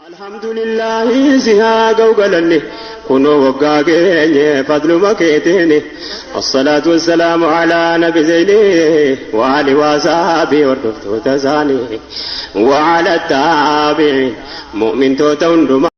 الحمد لله زهاق وقلني كنوا وقاقيني فضل مكيتيني الصلاة والسلام على نبي زيني وعلي وصحابي وردفت تزاني وعلى التابعين مؤمن توتون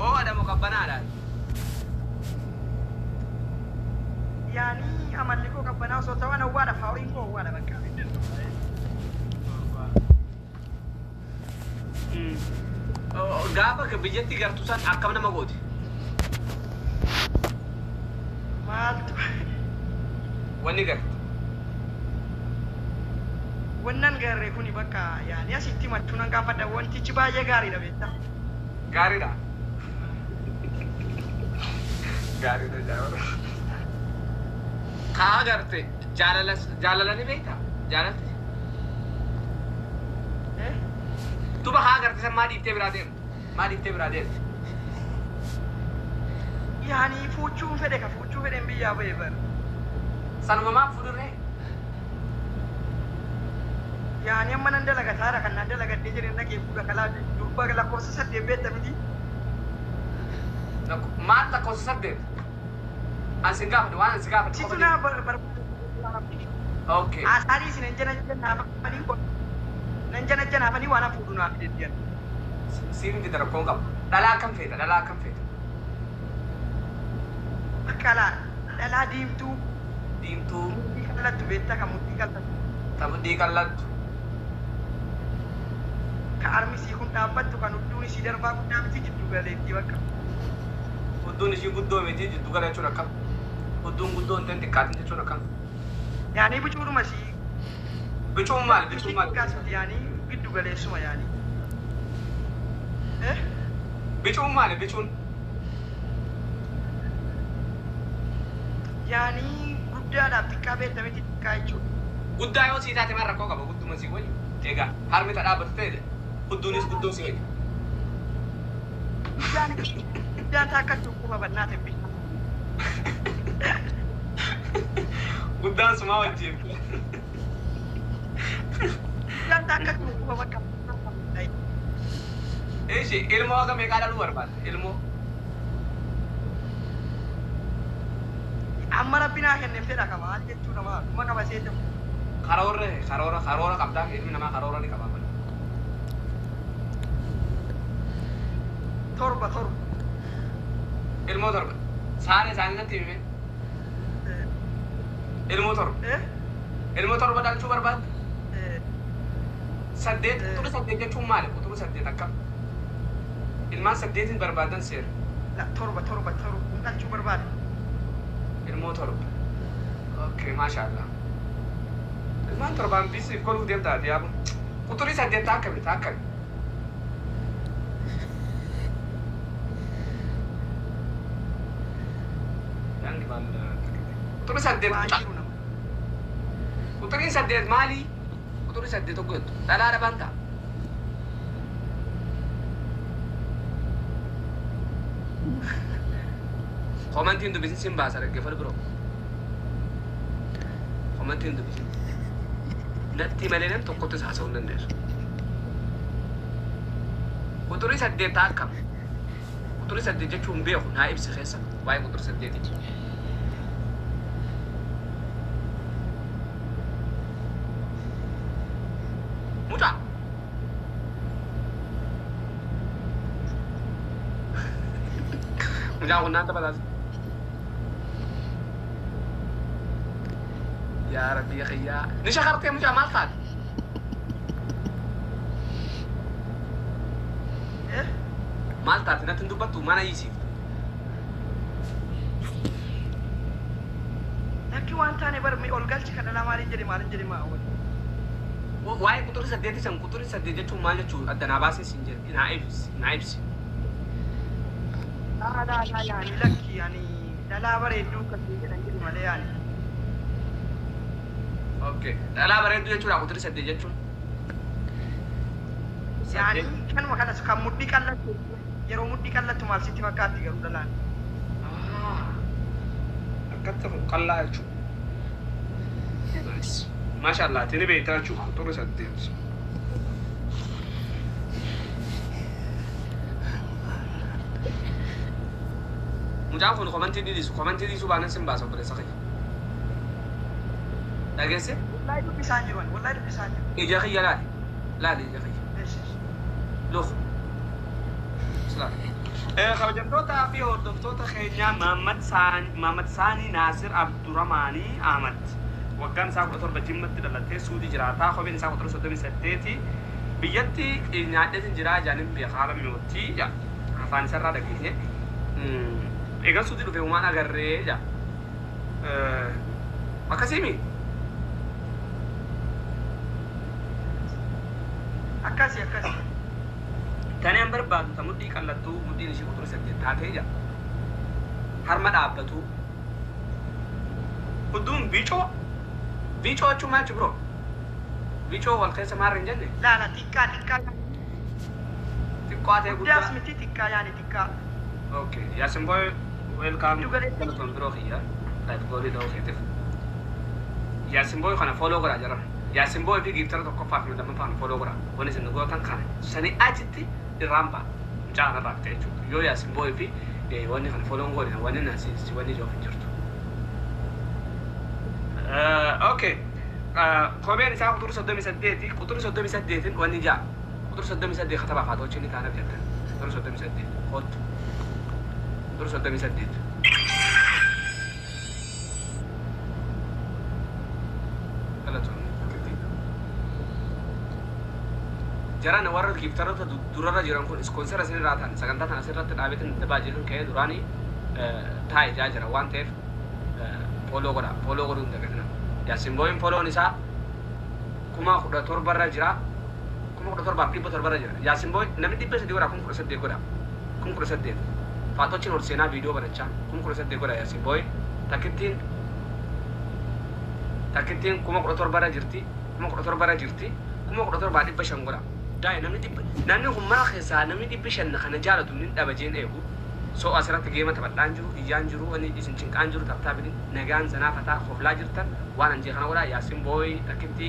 Oh, ada mau kapan ada? Yani amalli ko kabbana so tawana wada fawrin ko wada bakka Oh, gaafa ke biyyatti gartuusan akkam nama gooti? maaltu Wanni gar. wannan garre kuni bakka yani asitti mattunan gaafadha wantichi baay'ee gaariidha beektaa Gaariidha. Gaariidha jaawara. Kaa agarte jaalala ni beektaa? Jaalalti? eh Tuba haa agarte san maa dhiiftee biraa deemte? Maa dhiiftee biraa deemte? yani fuuchuun fedhe ka fuuchuu fedhen biyyaa ba'e bar Sanuma maa fudurree? yani amma nan dalaga taara kan nan dalagadhee jiren dhaqee fuudha kalaa durba lakkoofsa saddeet beekta miti Maal lakkoofsa saddeet? An sin gaafadhe waan an si gaafadhe situ qofa naa deemte. Okay. asaarii si nan jana janaafanii nan jana janaafanii waan fuudhu naaf deddiyan Siin itti darabkoon qaba. Dhalaa akkam feeta? Dhalaa akkam feeta? bakka laa dhalaa diimtuu Diimtuu mudhii kallattu beektaa ka mudhii kallattu tamuddii qallattu. ka armisii kun dhaabbattu kan hudduun isii darbaa guddaa miti jiddu galeetti bakka Hudduun ishii guddoo miti jiddu gala jechuun akkam? Hudduun guddoo hin ta'in xiqqaatin jechuun akkam? yaanii bicuudhuma isii Bicuun maali? Bicuun isii maali? xiqqaasmiti yaanii giddu galeessuma yaanii eh Bicuun maali? Bicuun yaanii guddaadhaaf xiqqaa beekta miti xiqqaa jechuudha guddaa yoo sii taate maal rakkoo qaba? Gudduma sii wayyu. Egaa harmi ta dhaabbatu ta'e hudduunis guddoo sii wayyu. guddaan taa akka dhukkuba bannaa ta'e bifa Guddaan sumaa wajjin. guddaan taa akka dhukkuba bakka Eeshi ilmoo akka meeqaa dhaluu barbaadde? Ilmoo amma rabbi naa kenneen fedha qaba maal jechuudha maal kuma qaba seeta karoora qabdaa ilmi namaa karoora ni qaba. torba Ilmoo torba. Isaanii natti himime. Ilmoo torba. eh Ilmoo torba dhalchuu barbaadde? eh Saddeet quxura saddeet jechuun maali? Quxura saddeet akkam? Ilmaan saddeetiin barbaadan seera. la torba dhalchuu barbaade Ilmoo torba. Okay, maashaallah. Ilmaan torbaan bisiif godhuu deemtaati yaabu. Quxurii saddeettaa akkami? Quxurii saddeet waan mucaa. jiru nama Quxurii saddeet maali? Quxurii saddeet tokko jettu. Dhalaa dhabaan ta'a. Komantiin dubbisin sin baasa dhaggeeffatu biroo. Komantiin dubbisin. Natti malee nan tokkottis haasa'uu hin dandeessu. Quxurii saddeettaa akkam? Quxurii saddeet jechuun beeku naa ibsi keessa waa'ee quxurii saddeetii. Mucaa. Mucaa kun naan taphataas. Yaa Rabbi ya khiyyaa. Ni shakartee mucaa maal taate? eh Maal taate natti hin dubbattu mana hiisiif. lakki waan taane bar mi ol galchi ka dhalaa maalin jedhe maa awwal Waa'ee quxurii saddeetii san quxurii saddeet jechuun maal jechuu addanaa baasee siin jedhe naa ibsi. dhalaa yaanii lakki yaanii dhalaa bareedduu kan jedhan jedhu malee yaanii Okay. Dhalaa bareedduu jechuudha quxurii saddeet jechuun. يعني كان ما كان كان مدي كلا يرو مدي كلا تمال سيتي مكاتي قالوا دلان أكتر قلا شو نايس ما شاء الله تني بيتا شو خطور سدين مجاك كون كومنتي دي سو بانا سمباسو بره سخي داغيسه والله يدو بيسانجرون والله يدو بيسانجرون إجا خي لا لا إجا خي لوخ سلام خبجمتوتا في هردفتوتا خينيا محمد ساني ناصر عبد الرحماني أحمد وكان ساق أطور بجمة دلته سودي جراتا خبين ساق أطور سودي مسدتي بيجتي نادة جرا جانب بيخارم يوتي جا فان سرّا دقيقة إيجا سودي لو بيومان أغرّي جا makasimi akasi tani an barbaadu ta mudhii qallattuu mudhiin ishii quxura saddeet taatee jira harma dhaabbatu hudduun biicoo jechuun maal bro biicoo wal keessa maarra hin jenne لا لا تيكا xiqqoo ta'e بدي guddaa اسمي تيكا يعني تيكا okay yaasin boy welcome Juga deh. telepon bro khiyya live gooli da'u khiitif yaasin boy kana follow godhaa jira yaasin boy fi giftara tokko faaf mi lamma faana follow godhaa wani isin gootan kana sanii achitti irraamba mucaa kana raakte jechuudha yoo yaasin boy fi wanni kana follow godhina wanni naasisti wanni joof hin jirtu okay kopheen isaa quxura 38 quxura 38 wanni jaa quxura 38 kataba faatoochi ni taanaaf jettan quxura 38 hottu quxura 38 jaran warra giftaroota durarra jiran kun iskoonsera isin irraa ta'an sagantaa kana asirratti dhaabetin dabaa jiran ka'ee duraanii taa'ee jaa jira waan ta'eef pooloo godhuu hin dagatina yaasin booyin pooloon isaa 17,000 jira 17,700 jira yaasin booy namni 300 godha 18,000 godha 18,000 faatochin ol seenaa viidiyoo banachaa 18,000 godha yaasin booy takkittiin 17,000 jirti 17,500 godha daa'e namni hummaa keessaa namni 500 kana jaalatu ni dhaba jeen eegu soo asirratti geema taphadhaan jiru iyyaan jiru wani isin cinqaan jiru taptaabini nagaan sanaa fataa koflaa jirtan waan anjee kana godhaa yaasin booy takkitti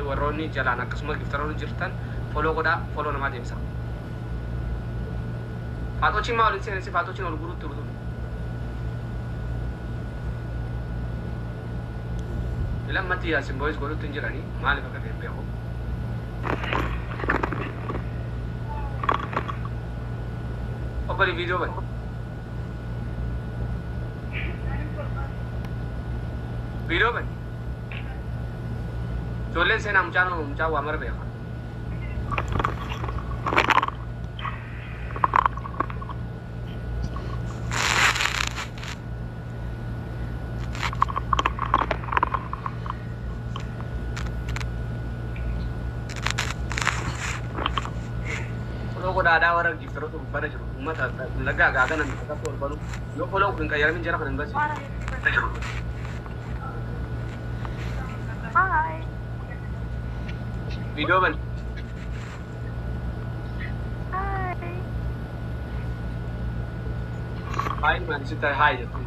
warroonni jalaan akkasuma giftaroonni jirtan foloo godhaa foloo namaa deemsa faatochin maa olin seenessi faatochin ol gurutti rutu ilammatti yaasin booyis godhutti hin jiranii maaliif akka ta'e beeku obbali viidiyoo bani viidiyoo bani ijoolleen seenaa mucaa waa mara beeka ada orang giftaroota gubbara jiru ummata lagaa gaaganan akkatti ol balu yoo foloo kun qayyaramin jira kan hin basi Hi. video ban Hi. hai man sita hai jatu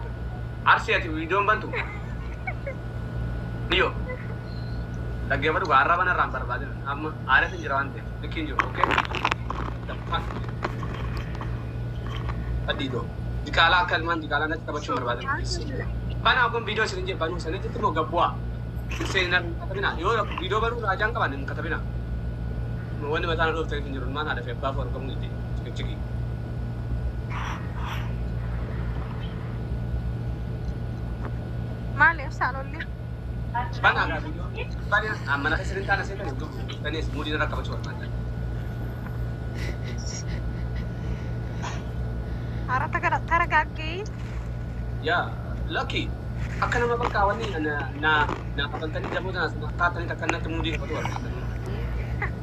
arsi ati video bantu iyo lagi baru garra bana ram barbadin amma are tin jira ante dikin jiru okay Adido. Dikala kalman dikala nanti tapachuu barbaada. Bana akon video isin je banu sanatti timo gabbu'a. Seenan katabina yoo video banu raajaan qaban katabina. Wanni mataan dhufte hin jiru maan haadha febbaa for kamu itti ciki. Maaliif saalolli? Bana aga video. Bana amma na kasirin taana seetan iddoo. Tanis mudii na rakkabachuu barbaada. Harata kana taragaggee. Ya, lucky. Akka nama bakka wanni na kapantani jamu na katani takkanatti mudii qabatu barbaada.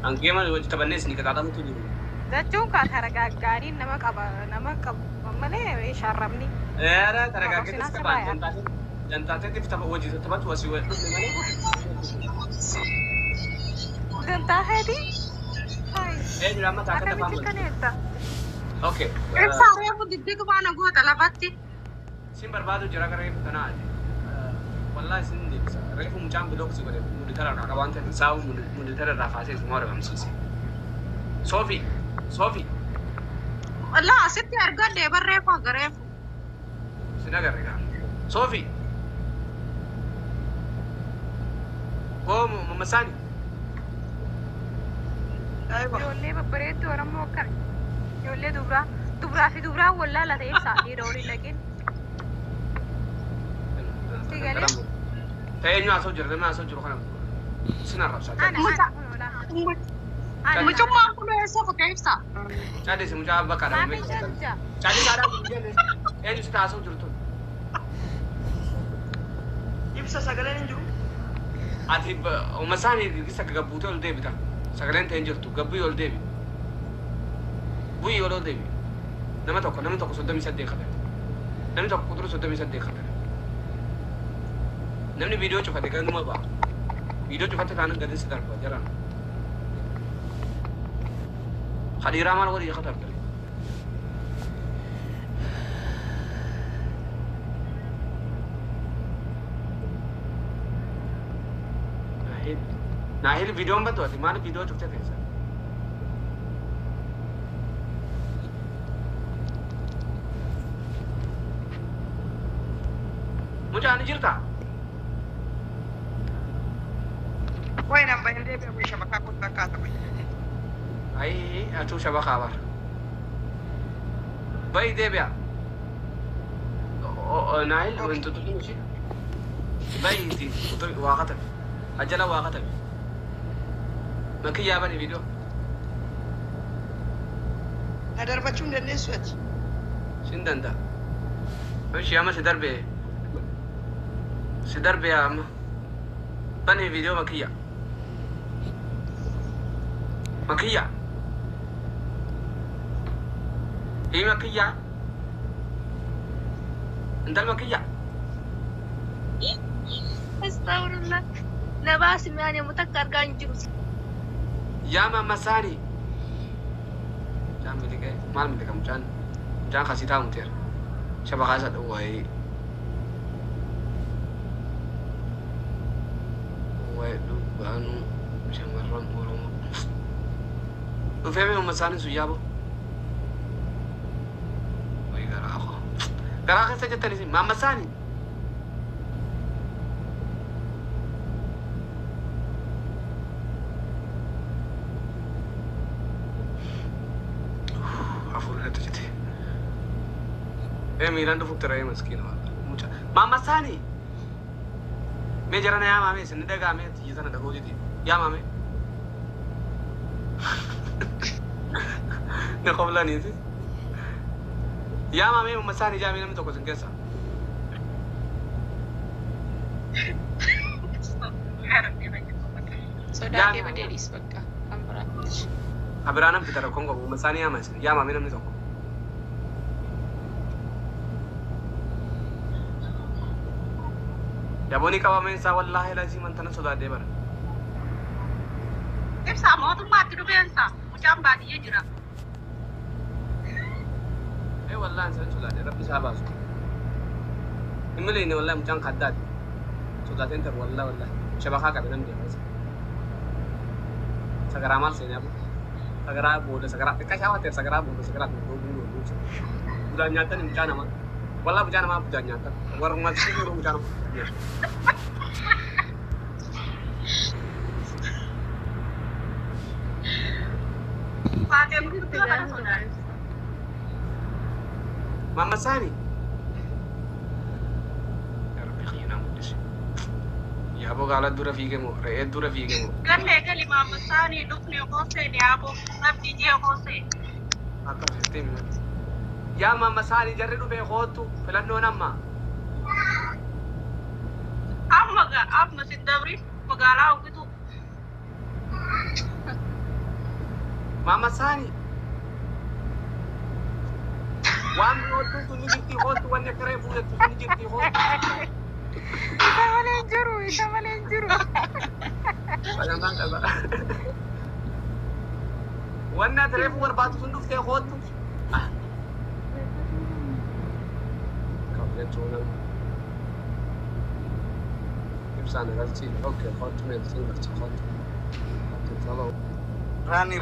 Ang geema wajji tabannees ni kakaatamutu jiru. Jechuun kaa taragaggaarii nama qaba malee sharrabni. Era taragaaggeetis qabaan jantaateetiif tapha wajji taphatu asii wajji malee. Gantaa heeti? Hai. Eenyu mataa akka Akkamitti tafaan kaneetta? Okay. Ibsaa reefu diddiigu baana goota lafatti. Sin barbaadu jira gara reefu kanaa wallahi sin deebisa reefu mucaan bilooksi godhe muditara irraa qabaan ta'e saa'u muditara irraa kaasee suma argamsiise. Soofii. Laa asitti argadde barreefu aga reefu. Sin agarre gaa. Soofii. Oo Mamasaani. Ijoollee babbareedduu Oromoo akkami? Ijoollee dubraa fi dubraan wallaala ta'e ibsaa dhiira waliin dhaqeen. Si galee? Eenyu haasoo jira namni haasoo jiru kana sin arrabsaa. Mucummaan kun eessa fuutee ibsaa? Caadisi mucaa bakka Maamii dhabame. janja. Caadisi aadaa kun jenne eenyu si haasoo jirtu. Ibsa sagaleen hin jiru. Ati Mamasaanii isa gabbuutee ol deebita. Sagaleen ta'e hin jirtu gabbii ol deebi. Bu'ii ol deebi. Nama tokko 38 qaba. Namni tokko quxura 38 qaba. Namni viidiyoo cufate kan numa ba'a. Viidiyoo cufate kan gadin si darba jaran. Khadiraa maal walii khatar ture. Naahil viidiyoon baddu ati maal viidiyoo cufte keessa? Mucaan ni jirta? Wayi nan bahin deebi'e wayii shabakaa kun fakkaata wayii. Ai, atuu shabakaa bara. Bayi deebi'a. Naahil wanti tutuun ishee. Bayi itti waa katabe. Ajala waa katabe. Makiyyaa bani viidiyoo. Na darbachuu hin dandeessu ati. Sin danda'a. Ishee amma si darbe amma. Bani viidiyoo makiyyaa. Makiyyaa. Hii makiyyaa. Intal makiyyaa. Astagfirullah. Nabaasi mi'aan yommuu takka argaa hin jiru. Yaa Mamasaanii. Mucaan miliqee maal miliqa mucaan kasii taa'umuteera. Shabakaa isa dhowwaayee. Waa'ee dhugbaanuu shamarran Oromoo. Dhufee mee Mamasaanii sun yaaboo. Wayii garaa koo. Garaa keessa jettanii Mamasaanii. Miran dhufuuf ture maskiina mucaa. Mamasaanii. Mee jarana yaamame isin dhagaame xiyya sana dhagoo jiti. Yaamame. Na qoblaniiti. Yaamame Mamasaanii jaamee namni tokko isin keessa. Sodaa kee badeedhis bakka kan biraatti. Abiraanan fitara kongo Mamasaanii yaama isin. Yaamame namni tokko. Yaabonni qabameen isaa wallaahi lazii mantana sodaadhee bara. Ibsaa mootummaatti dhufeensa mucaan baadiyyee jira. Wallaahi isaan sodaadhee rabbi isaa baasu. Hin miliine wallaahi mucaan kaddaati. Sodaateen taru wallaahi. Shabakaa qabe namni deemasa. Sagaraa maal seenaa bu? Sagaraa booda sagaraa xiqqaa shaawateer sagaraa booda sagaraa booda. Budaan nyaatan mucaa namaa. Wallaahi mucaa namaa budaan nyaatan. Warra maal mucaa namaa. Mamasaanii. Ya Rabbi khiyana mudis. Yaaboo gaala dura fiige moo re'ee dura fiige moo. Gali Mamasaanii dhufne hoosee yaaboo abdii jee hoosee. Akka sistemi. Yaa Mamasaanii jarri dhufee hootu filannoon amma. Amma si dabri magaalaa hawwitu. Mamasaanii. Waan hootu sun ni jirti hootu wanni akka reefu jettu sun ni jirti hootu. Isa malee jiru. Bayangan qaba. وانا تريفو وربات صندوق تاخذ كابلتونا يبسان غلطي اوكي خط من صندوق تاخذ تطلعوا راني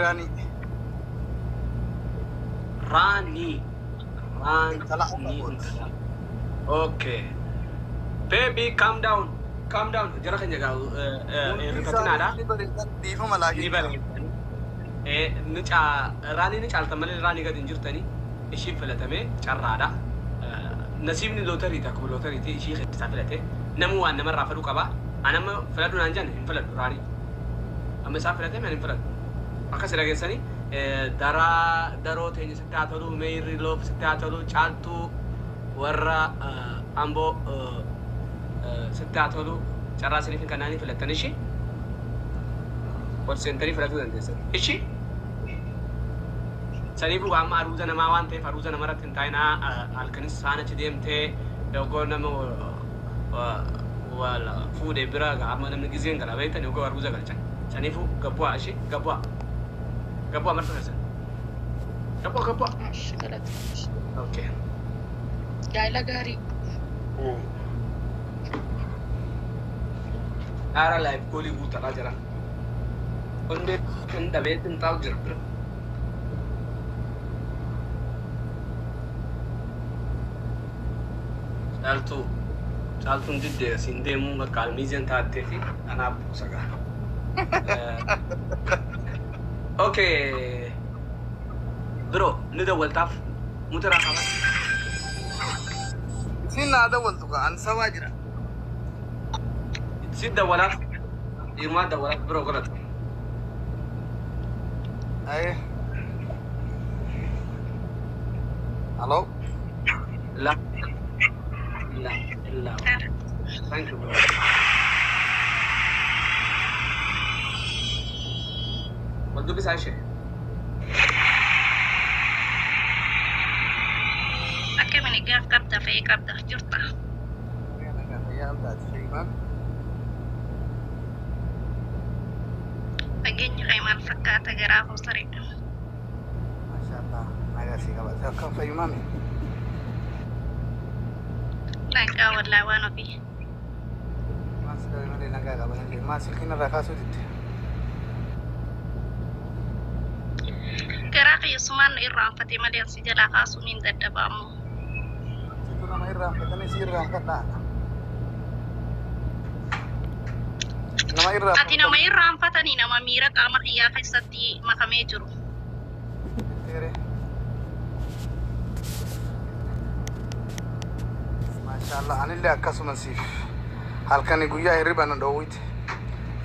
اوكي baby calm down jara kan jaga rikatina da دي فما لاقي نچا راني نچال تمل راني قد انجرتني اشي فلتمه چرادا نسيبني لوتري تاكو لوتري تي شي خستافلته نمو ان مره فلو قبا انا ما فلدو نانجن فلد راني اما سافلته من فلد اكسر جنسني درو تيني ستاتلو ميري لوف ستاتلو چالتو ورا امبو ستاتلو چراسني في كناني فلتني شي والسنتري فلاتو دندسن ايشي سنيبو عم اروزا نما وانتي فروزا نمرت انتاينا الكنس سانه تديمتي يوغو نمو ولا فود برا عم نم غيزين غلا بيتن يوغو اروزا غلچن سنيفو غبوا ايشي غبوا مرتسن غبوا شغلت اوكي دايلا غاري ارا لايف كولي بوتا راجرا onde enda betin taw jirta saltu ndide sinde mu kalmizen taate fi ana busaga okay bro ندول تاف متراقبه سينا دولتك عن سواجرة تسيد دولات يرما دولات برو غلط ايه الو لا thank you bro ودو بس عايشه اكي من الجاف كبده في كبده جرطه أجيني غيمان فكاتة جرافة وصريح ما شاء الله ما قاسي قبل كم في يومامي لا والله وانا فيه ما سكري مالي نجا قبل ما سكينا رخاصو دت كراقي يسمان إيران فتي مليان سجلا خاصو من دبامو سيكون ما إيران كتني سيران كتا ati nama Iran fatani nama mira kama iya kaisati makame juru Masya Allah anillee akkasuma siif halkani guyyaa hirriba na dhoowwite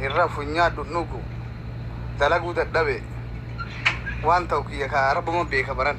irra funyaa nugu dalaguu dadhabe waan ta'u kiyya kaa rabbuma beeka baran